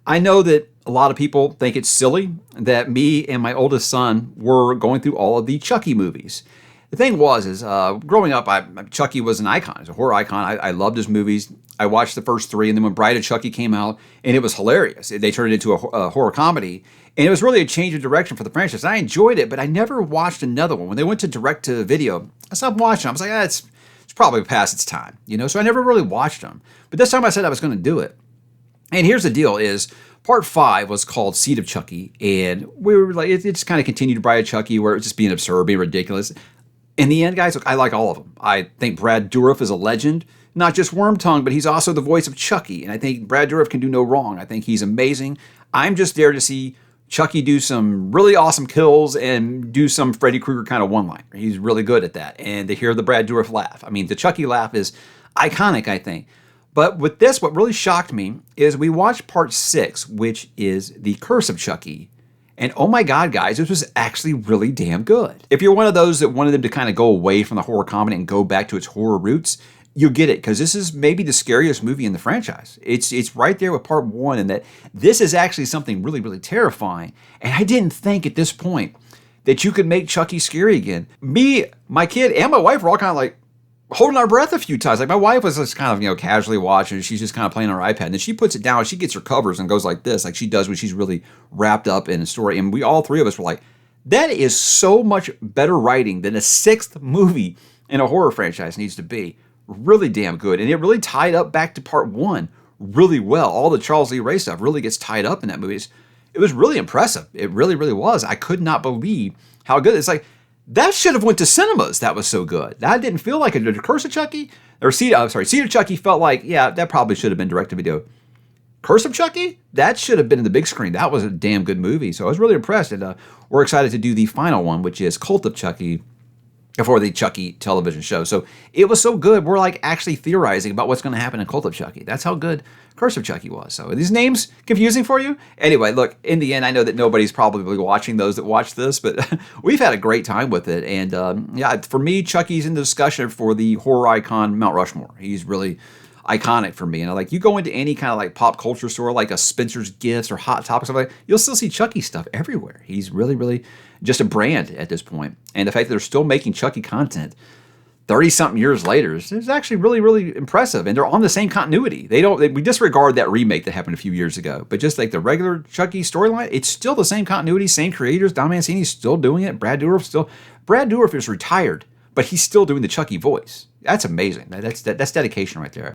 I know that a lot of people think it's silly that me and my oldest son were going through all of the Chucky movies. The thing is growing up, Chucky was an icon. He's a horror icon. I loved his movies. I watched the first three, and then when Bride of Chucky came out, and it was hilarious. They turned it into a horror comedy, and it was really a change of direction for the franchise. I enjoyed it, but I never watched another one. When they went to direct-to-video, I stopped watching. I was like, it's probably past its time, So I never really watched them. But this time I said I was going to do it. And here's the deal is, part 5 was called Seed of Chucky, and we were like, it just kind of continued Bride of Chucky, where it was just being absurd, being ridiculous. In the end, guys, look, I like all of them. I think Brad Dourif is a legend, not just Wormtongue, but he's also the voice of Chucky, and I think Brad Dourif can do no wrong. I think he's amazing. I'm just there to see Chucky do some really awesome kills and do some Freddy Krueger kind of one-liner. He's really good at that, and to hear the Brad Dourif laugh. I mean, the Chucky laugh is iconic, I think. But with this, what really shocked me is we watched part 6, which is the Curse of Chucky. And oh my God, guys, this was actually really damn good. If you're one of those that wanted them to kind of go away from the horror comedy and go back to its horror roots, you'll get it, because this is maybe the scariest movie in the franchise. It's right there with part 1, and that this is actually something really, really terrifying. And I didn't think at this point that you could make Chucky scary again. Me, my kid, and my wife were all kind of like, holding our breath a few times. Like, my wife was just kind of, casually watching. She's just kind of playing on her iPad. And then she puts it down. She gets her covers and goes like this, like she does when she's really wrapped up in a story. And we, all three of us, were like, that is so much better writing than a 6th movie in a horror franchise needs to be. Really damn good. And it really tied up back to part 1 really well. All the Charles Lee Ray stuff really gets tied up in that movie. It was really impressive. It really, really was. I could not believe how good. It's like, that should have went to cinemas. That was so good. That didn't feel like a Curse of Chucky. Or Seed of Chucky felt like, yeah, that probably should have been direct-to-video. Curse of Chucky? That should have been in the big screen. That was a damn good movie. So I was really impressed. And we're excited to do the final one, which is Cult of Chucky, for the Chucky television show. So it was so good, we're like actually theorizing about what's going to happen in Cult of Chucky. That's how good Curse of Chucky was. So are these names confusing for you? Anyway, look, in the end, I know that nobody's probably watching those that watch this, but we've had a great time with it. And yeah, for me, Chucky's in the discussion for the horror icon Mount Rushmore. He's really iconic for me. And like, you go into any kind of like pop culture store, like a Spencer's Gifts or Hot Topics, like, you'll still see Chucky stuff everywhere. He's really, really just a brand at this point. And the fact that they're still making Chucky content 30-something years later is actually really, really impressive. And they're on the same continuity. We disregard that remake that happened a few years ago. But just like the regular Chucky storyline, it's still the same continuity, same creators. Don Mancini's still doing it. Brad Dourif is retired, but he's still doing the Chucky voice. That's amazing. That's dedication right there.